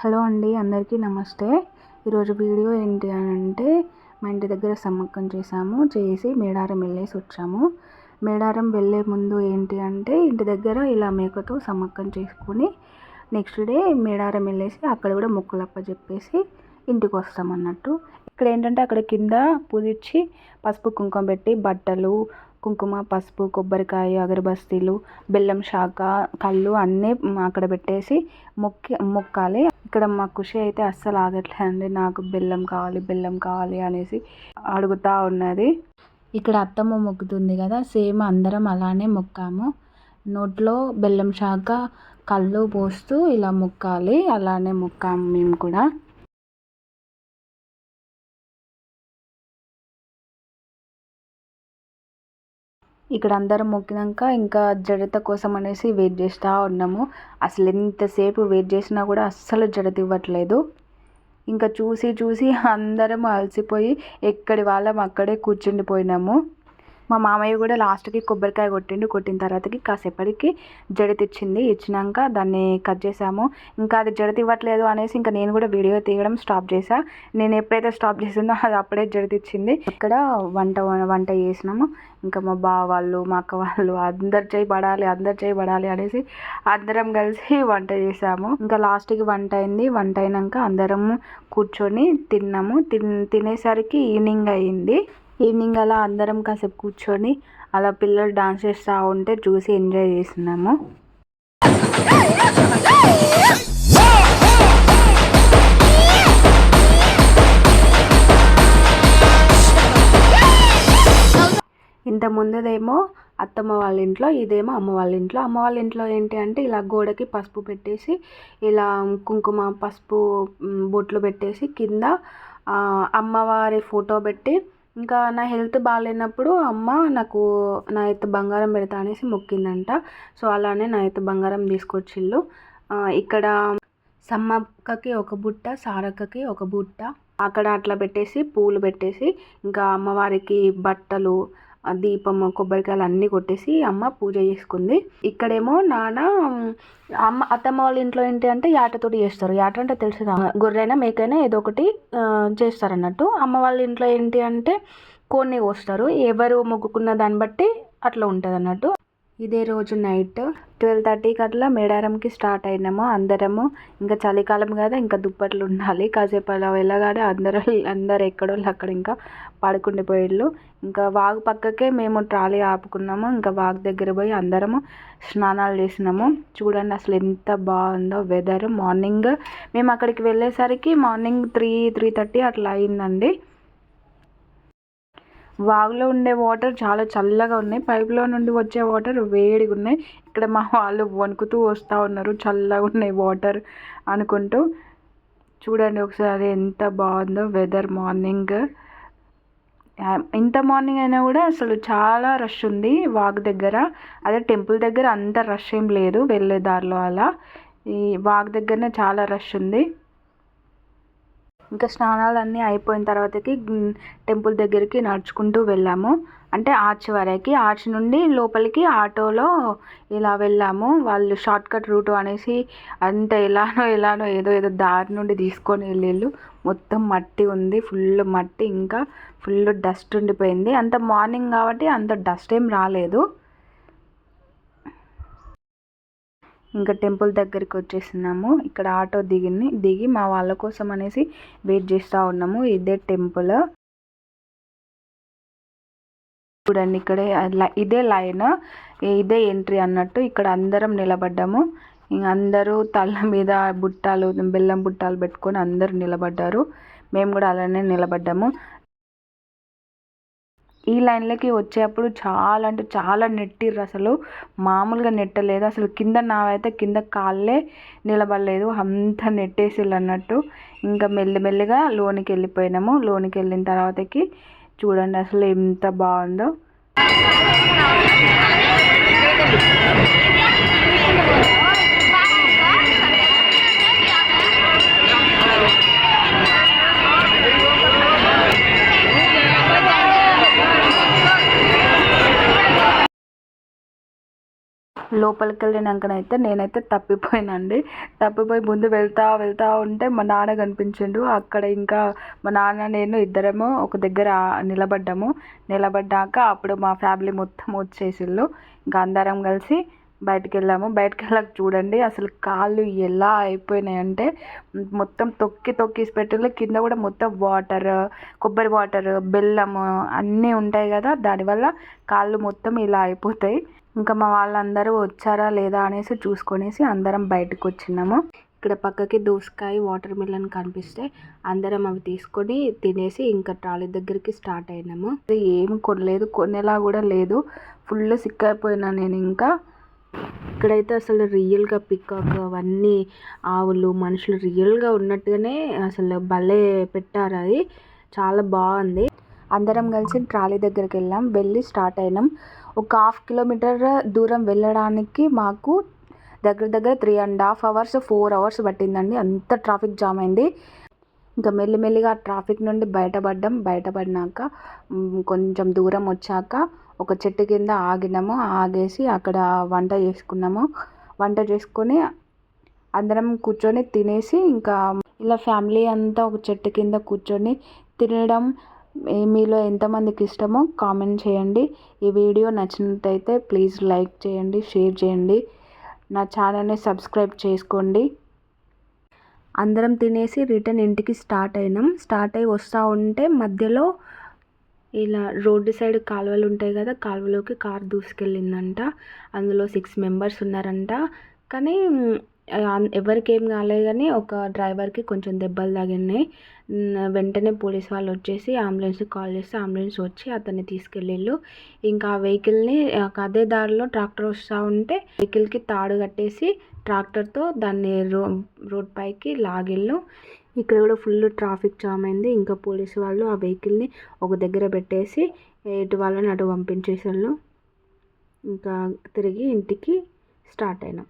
Hello అండి, అందరికీ నమస్తే. ఈరోజు వీడియో ఏంటి అంటే, మా ఇంటి దగ్గర సమ్మక్కం చేసి మేడారం వెళ్ళేసి వచ్చాము. మేడారం వెళ్ళే ముందు ఏంటి అంటే, ఇంటి దగ్గర ఇలా మేకతో సమ్మక్కం చేసుకొని నెక్స్ట్ డే మేడారం వెళ్ళేసి అక్కడ కూడా మొక్కులప్ప చెప్పేసి ఇంటికి వస్తామన్నట్టు. ఇక్కడ ఏంటంటే అక్కడ కింద పూజించి పసుపు కుంకుమ పెట్టి బట్టలు, కుంకుమ, పసుపు, కొబ్బరికాయ, అగరబస్తీలు, బెల్లం శాఖ, కళ్ళు అన్నీ అక్కడ పెట్టేసి మొక్కాలి. ఇక్కడ మా ఖుషి అయితే అస్సలు ఆగట్లేదండి. నాకు బెల్లం కావాలి అనేసి అడుగుతూ ఉన్నది. ఇక్కడ అత్తమ్మ మొక్కుతుంది కదా, సేమ్ అందరం అలానే మొక్కాము. నోట్లో బెల్లం శాఖ, కళ్ళు పోస్తూ ఇలా మొక్కాలి. అలానే మొక్కాము మేము కూడా. ఇక్కడ అందరం మొక్కినాక ఇంకా జడత కోసం అనేసి వెయిట్ చేస్తూ ఉన్నాము. అసలు ఎంతసేపు వెయిట్ చేసినా కూడా అస్సలు జడత ఇవ్వట్లేదు. ఇంకా చూసి అందరం అలసిపోయి ఎక్కడి వాళ్ళం అక్కడే కూర్చుండిపోయినాము. మా మామయ్య కూడా లాస్ట్కి కొబ్బరికాయ కొట్టిన తర్వాతకి కాసేపటికి జడతి ఇచ్చినాక దాన్ని కట్ చేసాము. ఇంకా అది జడతి ఇవ్వట్లేదు అనేసి ఇంకా నేను కూడా వీడియో తీయడం స్టాప్ చేసా. నేను ఎప్పుడైతే స్టాప్ చేసిందో అది అప్పుడే జడతిచ్చింది. ఇక్కడ వంట చేసినాము. ఇంకా మా బావ వాళ్ళు, మా అక్క వాళ్ళు అందరు చేయి పడాలి అనేసి అందరం కలిసి వంట చేసాము. ఇంకా లాస్ట్కి వంట అయింది. వంట అయినాక అందరము కూర్చొని తిన్నాము. తినేసరికి ఈవినింగ్ అయింది. ఈవినింగ్ అలా అందరం కాసేపు కూర్చొని అలా పిల్లలు డాన్స్ చేస్తూ ఉంటే చూసి ఎంజాయ్ చేస్తున్నాము. ఇంత ముందుదేమో అత్తమ్మ వాళ్ళ ఇంట్లో, ఇదేమో అమ్మ వాళ్ళ ఇంట్లో. అమ్మ వాళ్ళ ఇంట్లో ఏంటి అంటే ఇలా గోడకి పసుపు పెట్టేసి ఇలా కుంకుమ, పసుపు బొట్లు పెట్టేసి కింద అమ్మవారి ఫోటో పెట్టి, ఇంకా నా హెల్త్ బాగాలేనప్పుడు అమ్మ నాకు నా ఎత్తు బంగారం పెడతా అనేసి మొక్కిందంట. సో అలానే నా ఎత్తు బంగారం తీసుకొచ్చిళ్ళు. ఇక్కడ సమ్మక్కకి ఒక బుట్ట, సారక్కకి ఒక బుట్ట అక్కడ అట్లా పెట్టేసి పూలు పెట్టేసి ఇంకా అమ్మవారికి బట్టలు, దీపము, కొబ్బరికాయలు అన్నీ కొట్టేసి అమ్మ పూజ చేసుకుంది. ఇక్కడేమో నాన్న అత్తమ్మ వాళ్ళ ఇంట్లో ఏంటి అంటే యాటతోటి చేస్తారు. యాట అంటే తెలుసు కదా, గొర్రెైనా మేకైనా ఏదో ఒకటి చేస్తారన్నట్టు. అమ్మ వాళ్ళ ఇంట్లో ఏంటి అంటే కోడిని కోస్తారు. ఎవరు మొక్కుకున్న దాన్ని బట్టి అట్లా ఉంటుంది అన్నట్టు. ఇదే రోజు నైట్ 12:30కి అట్లా మేడారంకి స్టార్ట్ అయినాము అందరము. ఇంకా చలికాలం కదా, ఇంకా దుప్పట్లు ఉండాలి. కాసేపు అలా వెళ్ళగానే అందరు ఎక్కడోళ్ళు అక్కడ ఇంకా పడుకుండిపోయేళ్ళు. ఇంకా వాగు పక్కకే మేము ట్రాలీ ఆపుకున్నాము. ఇంకా వాగు దగ్గర పోయి అందరము స్నానాలు చేసినాము. చూడండి అసలు ఎంత బాగుందో వెదర్. మార్నింగ్ మేము అక్కడికి వెళ్ళేసరికి మార్నింగ్ 3:30 అట్లా అయిందండి. వాగులో ఉండే వాటర్ చాలా చల్లగా ఉన్నాయి. పైపులో నుండి వచ్చే వాటర్ వేడిగా ఉన్నాయి. ఇక్కడ మా వాళ్ళు వణుకుతూ వస్తూ ఉన్నారు, చల్లగా ఉన్నాయి వాటర్ అనుకుంటూ. చూడండి ఒకసారి ఎంత బాగుందో వెదర్. మార్నింగ్ ఇంత మార్నింగ్ అయినా కూడా అసలు చాలా రష్ ఉంది వాగు దగ్గర. అదే టెంపుల్ దగ్గర అంత రష్ ఏం లేదు, వెళ్ళే దారిలో అలా. ఈ వాగు దగ్గరనే చాలా రష్ ఉంది. ఇంకా స్నానాలు అన్నీ అయిపోయిన తర్వాతకి టెంపుల్ దగ్గరికి నడుచుకుంటూ వెళ్ళాము. అంటే ఆర్చ్ వరకు, ఆర్చ్ నుండి లోపలికి ఆటోలో ఇలా వెళ్ళాము. వాళ్ళు షార్ట్కట్ రూట్ అనేసి అంత ఎలానో ఏదో దారి నుండి తీసుకొని వెళ్ళిళ్ళు. మొత్తం మట్టి ఉంది, ఫుల్ మట్టి, ఇంకా ఫుల్ డస్ట్ ఉండిపోయింది. అంత మార్నింగ్ కాబట్టి అంత డస్ట్ ఏం రాలేదు. ఇంకా టెంపుల్ దగ్గరికి వచ్చేసినాము. ఇక్కడ ఆటో దిగి మా వాళ్ళ కోసం అనేసి వెయిట్ చేస్తూ ఉన్నాము. ఇదే టెంపుల్. చూడండి ఇక్కడే ఇదే లైన్, ఇదే ఎంట్రీ అన్నట్టు. ఇక్కడ అందరం నిలబడ్డాము. ఇంక అందరూ తల మీద బుట్టాలు, బెల్లం బుట్టాలు పెట్టుకొని అందరూ నిలబడ్డారు. మేము కూడా అలానే నిలబడ్డాము. ఈ లైన్లకి వచ్చేప్పుడు చాలా అంటే చాలా నెట్టిర్రు. అసలు మామూలుగా నెట్టలేదు. అసలు కింద నావైతే కింద కాళ్ళే నిలబడలేదు, అంత నెట్టేసిళ్ళు అన్నట్టు. ఇంకా మెల్లిమెల్లిగా లోనికి వెళ్ళిపోయినాము. లోనికి వెళ్ళిన తర్వాతకి చూడండి అసలు ఎంత బాగుందో. లోపలికి వెళ్ళినాకనైతే నేనైతే తప్పిపోయానండి. తప్పిపోయి ముందు వెళ్తా ఉంటే మా నాన్న కనిపించిండు. అక్కడ ఇంకా మా నాన్న నేను ఇద్దరేమో ఒక దగ్గర నిలబడ్డాక అప్పుడు మా ఫ్యామిలీ మొత్తం వచ్చేసిళ్ళు. ఇంకా అందరం కలిసి బయటికి వెళ్ళాక చూడండి అసలు కాళ్ళు ఎలా అయిపోయినాయంటే మొత్తం తొక్కి పెట్టిళ్ళు. కింద కూడా మొత్తం కొబ్బరి వాటర్, బెల్లము అన్నీ ఉంటాయి కదా, దానివల్ల కాళ్ళు మొత్తం ఇలా అయిపోతాయి. ఇంకా మా వాళ్ళందరూ వచ్చారా లేదా అనేసి చూసుకొనేసి అందరం బయటకు వచ్చినాము. ఇక్కడ పక్కకి దోసకాయ, వాటర్ మిలన్ కనిపిస్తే అందరం అవి తీసుకొని తినేసి ఇంకా ట్రాలీ దగ్గరికి స్టార్ట్ అయినాము. ఏమి కొనలేదు, కొనేలా కూడా లేదు. ఫుల్ సిక్ అయిపోయినా నేను. ఇంకా ఇక్కడైతే అసలు రియల్గా పికాక్ అవన్నీ ఆవులు, మనుషులు రియల్గా ఉన్నట్టుగానే అసలు భలే పెట్టారు. అది చాలా బాగుంది. అందరం కలిసి ట్రాలీ దగ్గరికి వెళ్ళి స్టార్ట్ అయినాం. ఒక 1/2 కిలోమీటర్ దూరం వెళ్ళడానికి మాకు దగ్గర 3.5 hours 4 hours పట్టిందండి. అంత ట్రాఫిక్ జామ్ అయింది. ఇంకా మెల్లిమెల్లిగా ట్రాఫిక్ నుండి బయటపడినాక కొంచెం దూరం వచ్చాక ఒక చెట్టు కింద ఆగేసి అక్కడ వంట చేసుకొని అందరం కూర్చొని తినేసి ఇంకా ఇలా ఫ్యామిలీ అంతా ఒక చెట్టు కింద కూర్చొని తినడం మీలో ఎంతమందికి ఇష్టమో కామెంట్ చేయండి. ఈ వీడియో నచ్చినట్టయితే ప్లీజ్ లైక్ చేయండి, షేర్ చేయండి, నా ఛానల్ని సబ్స్క్రైబ్ చేసుకోండి. అందరం తినేసి రిటర్న్ ఇంటికి స్టార్ట్ అయ్యి వస్తూ ఉంటే మధ్యలో ఇలా రోడ్డు సైడ్ కాలువలు ఉంటాయి కదా, కాలువలోకి కార్ దూసుకెళ్ళిందంట. అందులో 6 members ఉన్నారంట. కానీ ఎవరికి ఏం కాలేదు, కానీ ఒక డ్రైవర్కి కొంచెం దెబ్బలు తగిలినాయి. వెంటనే పోలీస్ వాళ్ళు వచ్చేసి అంబులెన్స్కి కాల్ చేస్తే అంబులెన్స్ వచ్చి అతన్ని తీసుకెళ్ళిళ్ళు. ఇంకా ఆ వెహికల్ని అదే దారిలో ట్రాక్టర్ వస్తూ ఉంటే వెహికల్కి తాడు కట్టేసి ట్రాక్టర్తో దాన్ని రోడ్ పైకి లాగిళ్ళు. ఇక్కడ కూడా ఫుల్ ట్రాఫిక్ జామ్ అయింది. ఇంకా పోలీసు వాళ్ళు ఆ వెహికల్ని ఒక దగ్గర పెట్టేసి ఎటు వాళ్ళని అటు పంపించేసాళ్ళు. ఇంకా తిరిగి ఇంటికి స్టార్ట్ అయినాం.